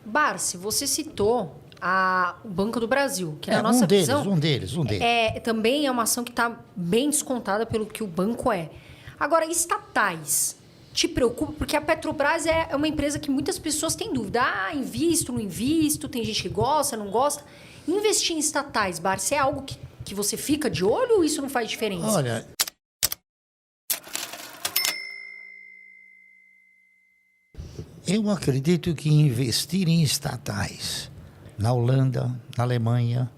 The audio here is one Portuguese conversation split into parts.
Barsi, você citou o Banco do Brasil, que na um nossa deles, visão... um deles. Também é uma ação que está bem descontada pelo que o banco é. Agora, estatais, te preocupa? Porque a Petrobras é uma empresa que muitas pessoas têm dúvida. Invisto, não invisto, tem gente que gosta, não gosta. Investir em estatais, Barsi, é algo que você fica de olho ou isso não faz diferença? Olha, eu acredito que investir em estatais na Holanda, na Alemanha,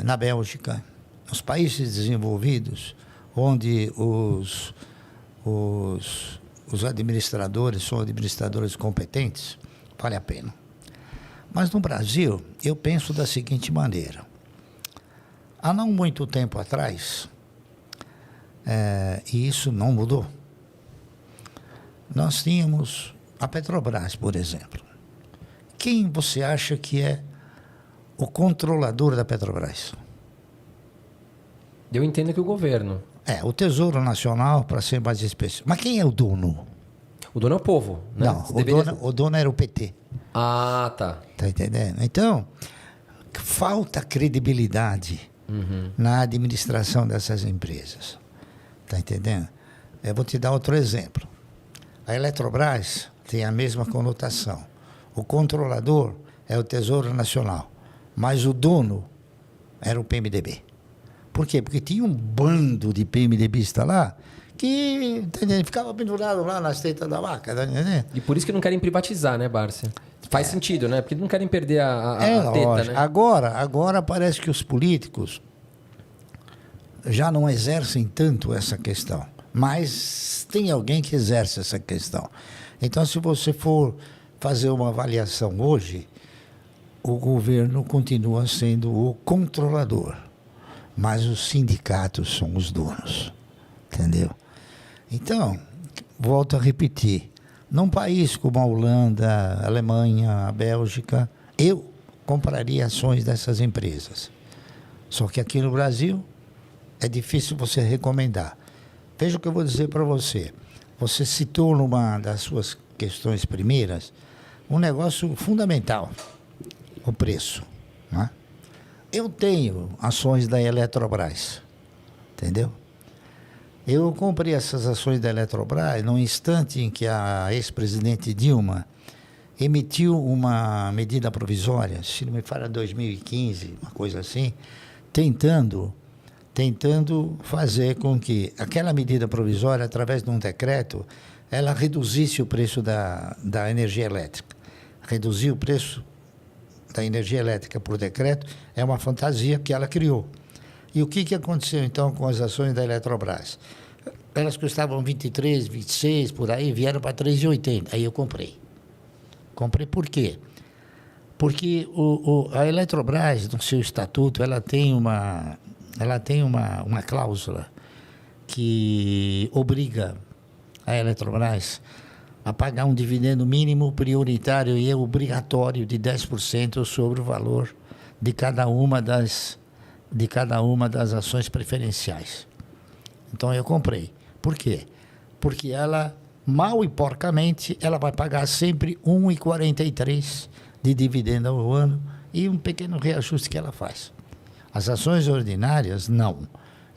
na Bélgica, nos países desenvolvidos, onde os administradores são administradores competentes, vale a pena. Mas no Brasil, eu penso da seguinte maneira. Há não muito tempo atrás, e isso não mudou, nós tínhamos a Petrobras, por exemplo. Quem você acha que é o controlador da Petrobras? Eu entendo que o governo. O Tesouro Nacional, para ser mais específico. Mas quem é o dono? O dono é o povo, né? Não, o dono era o PT. Ah, tá. Tá entendendo? Então, falta credibilidade na administração dessas empresas. Tá entendendo? Eu vou te dar outro exemplo. A Eletrobras tem a mesma conotação. O controlador é o Tesouro Nacional, mas o dono era o PMDB. Por quê? Porque tinha um bando de PMDBistas lá que, entendeu? Ficava pendurado lá nas tetas da vaca. Tá entendendo? E por isso que não querem privatizar, né, Barsi? Faz sentido, né? Porque não querem perder a teta, lógico. né? Agora parece que os políticos já não exercem tanto essa questão. Mas tem alguém que exerce essa questão. Então, se você for fazer uma avaliação hoje, o governo continua sendo o controlador, mas os sindicatos são os donos, entendeu? Então, volto a repetir, num país como a Holanda, a Alemanha, a Bélgica, eu compraria ações dessas empresas. Só que aqui no Brasil é difícil você recomendar. Veja o que eu vou dizer para você. Você citou numa das suas questões primeiras um negócio fundamental, o preço. Né? Eu tenho ações da Eletrobras, entendeu? Eu comprei essas ações da Eletrobras no instante em que a ex-presidente Dilma emitiu uma medida provisória, se não me falha 2015, uma coisa assim, tentando fazer com que aquela medida provisória, através de um decreto, ela reduzisse o preço da energia elétrica. Reduzir o preço da energia elétrica por decreto é uma fantasia que ela criou. E o que aconteceu, então, com as ações da Eletrobras? Elas custavam 23, 26, por aí, vieram para 3,80. Aí eu comprei. Comprei por quê? Porque a Eletrobras, no seu estatuto, ela tem uma cláusula que obriga a Eletrobras a pagar um dividendo mínimo prioritário e obrigatório de 10% sobre o valor de cada uma das ações preferenciais. Então eu comprei. Por quê? Porque ela, mal e porcamente, ela vai pagar sempre 1,43 de dividendo ao ano e um pequeno reajuste que ela faz. As ações ordinárias, não.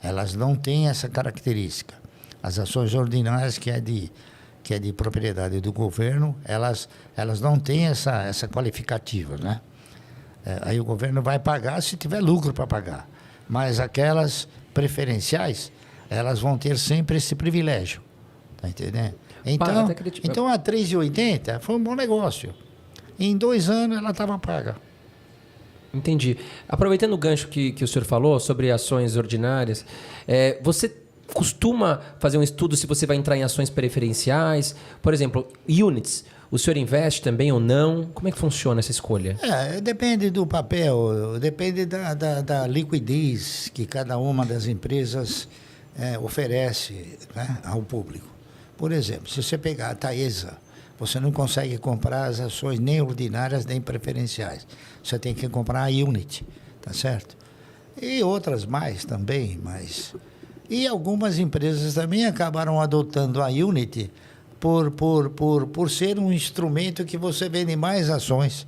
Elas não têm essa característica. As ações ordinárias, que é de propriedade do governo, elas não têm essa qualificativa, né? Aí o governo vai pagar se tiver lucro para pagar. Mas aquelas preferenciais, elas vão ter sempre esse privilégio. Tá entendendo? Então a 3,80 foi um bom negócio. Em 2 anos ela estava paga. Entendi. Aproveitando o gancho que o senhor falou sobre ações ordinárias, você costuma fazer um estudo se você vai entrar em ações preferenciais? Por exemplo, units, o senhor investe também ou não? Como é que funciona essa escolha? Depende do papel, depende da liquidez que cada uma das empresas oferece, né, ao público. Por exemplo, se você pegar a Taesa, você não consegue comprar as ações nem ordinárias nem preferenciais. Você tem que comprar a unit, tá certo? E outras mais também, mas... E algumas empresas também acabaram adotando a unit por ser um instrumento que você vende mais ações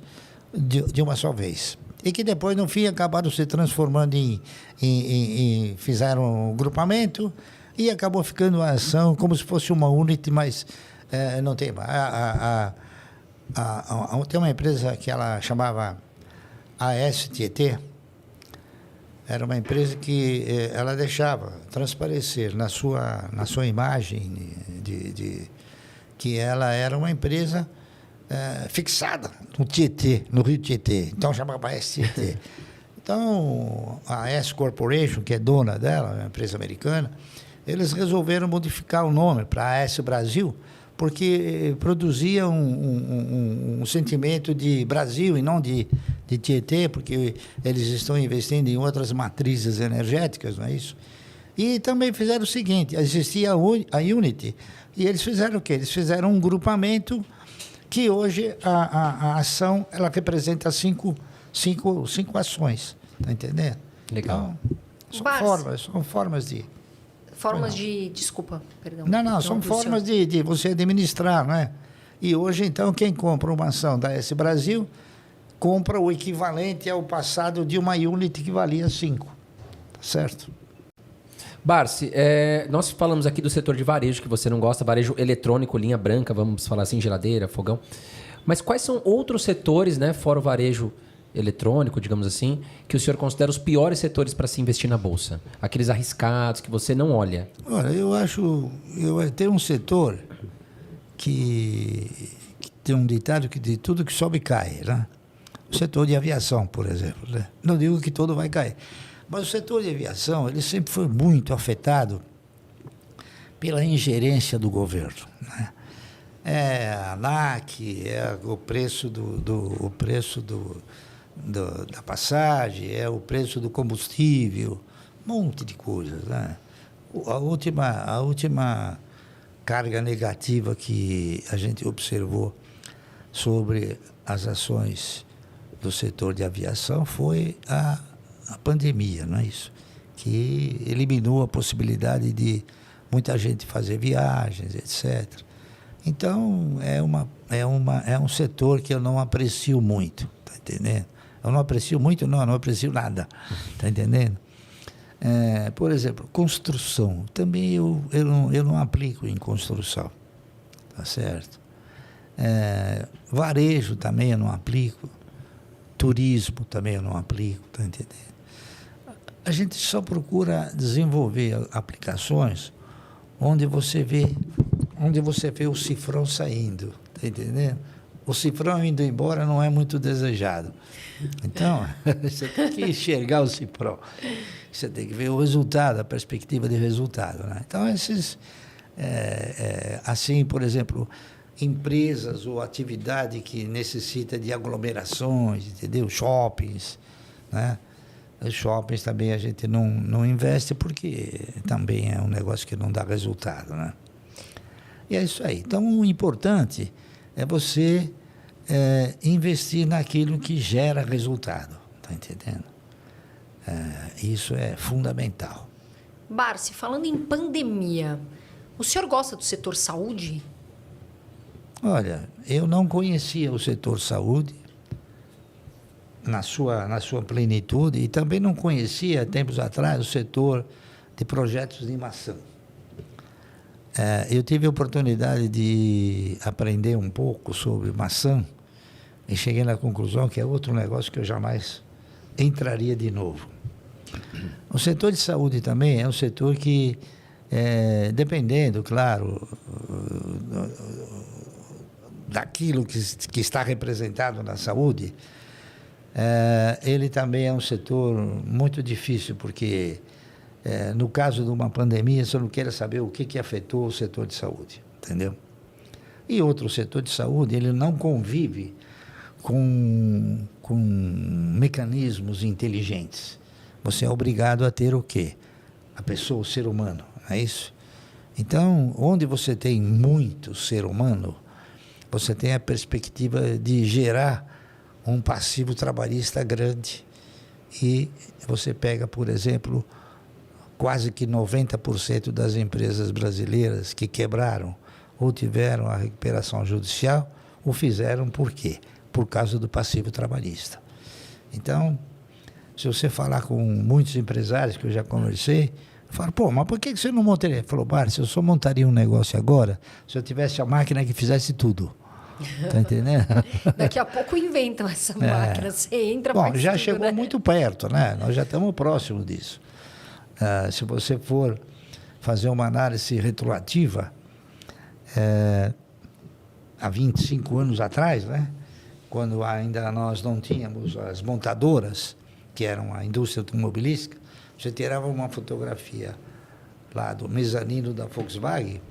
de uma só vez. E que depois, no fim, acabaram se transformando fizeram um grupamento e acabou ficando uma ação como se fosse uma unit, mas não tem. Tem uma empresa que ela chamava ASTT, era uma empresa que ela deixava transparecer na sua imagem que ela era uma empresa fixada no Tietê, no Rio Tietê. Então chamava STT. Então a S Corporation, que é dona dela, uma empresa americana, eles resolveram modificar o nome para AS Brasil, porque produzia um sentimento de Brasil e não de Tietê, porque eles estão investindo em outras matrizes energéticas, não é isso? E também fizeram o seguinte, existia a Unity, e eles fizeram o quê? Eles fizeram um grupamento que hoje a ação ela representa cinco ações, tá entendendo? Legal. Então, são formas de... Formas de... Desculpa, perdão. Não, são formas de você administrar, né? E hoje, então, quem compra uma ação da S Brasil compra o equivalente ao passado de uma unit que valia 5, certo? Barsi, nós falamos aqui do setor de varejo, que você não gosta, varejo eletrônico, linha branca, vamos falar assim, geladeira, fogão. Mas quais são outros setores, né, fora o varejo eletrônico, digamos assim, que o senhor considera os piores setores para se investir na Bolsa? Aqueles arriscados que você não olha? Olha, eu acho... Tem um setor que tem um ditado que de tudo que sobe cai, né? O setor de aviação, por exemplo, né? Não digo que todo vai cair. Mas o setor de aviação, ele sempre foi muito afetado pela ingerência do governo, né? A ANAC, o preço da passagem, o preço do combustível, um monte de coisas, né? A última carga negativa que a gente observou sobre as ações do setor de aviação foi a pandemia, não é isso? Que eliminou a possibilidade de muita gente fazer viagens, etc. Então, é um setor que eu não aprecio muito, tá entendendo? Eu não aprecio muito, não aprecio nada, tá entendendo? Por exemplo, construção. Também eu não aplico em construção, tá certo? Varejo também eu não aplico. Turismo também eu não aplico, tá entendendo? A gente só procura desenvolver aplicações onde você vê o cifrão saindo, tá entendendo? O cifrão indo embora não é muito desejado. Então, você tem que enxergar o cifrão. Você tem que ver o resultado, a perspectiva de resultado, né? Então, assim, por exemplo, empresas ou atividade que necessita de aglomerações, entendeu? Shoppings, né? Os shoppings também a gente não investe porque também é um negócio que não dá resultado, né? E é isso aí. Então, o importante é você investir naquilo que gera resultado, tá entendendo? Isso é fundamental. Barsi, falando em pandemia, o senhor gosta do setor saúde? Olha, eu não conhecia o setor saúde na sua plenitude e também não conhecia, tempos atrás, o setor de projetos de maçã. Eu tive a oportunidade de aprender um pouco sobre maçã e cheguei na conclusão que é outro negócio que eu jamais entraria de novo. O setor de saúde também é um setor que, dependendo, claro, daquilo que está representado na saúde, ele também é um setor muito difícil, porque no caso de uma pandemia, você não quer saber o que afetou o setor de saúde, entendeu? E outro setor de saúde, ele não convive com mecanismos inteligentes. Você é obrigado a ter o quê? A pessoa, o ser humano, não é isso? Então, onde você tem muito ser humano, você tem a perspectiva de gerar um passivo trabalhista grande. E você pega, por exemplo, quase que 90% das empresas brasileiras que quebraram ou tiveram a recuperação judicial, ou fizeram por quê? Por causa do passivo trabalhista. Então, se você falar com muitos empresários que eu já conversei, fala, pô, mas por que você não montaria? Ele falou, Bart, se eu só montaria um negócio agora, se eu tivesse a máquina que fizesse tudo. Tá entendendo? Daqui a pouco inventam essa máquina. Você entra, bom, faz já tudo, chegou né? muito perto, né? Nós já estamos próximos disso. Se você for fazer uma análise retroativa, há 25 anos atrás, né? Quando ainda nós não tínhamos as montadoras, que eram a indústria automobilística, você tirava uma fotografia lá do mezanino da Volkswagen,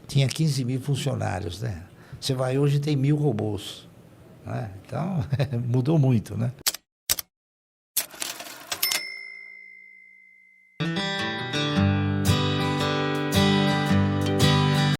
tinha 15 mil funcionários, né? Você vai hoje, tem 1.000 robôs, né? Então, mudou muito, né?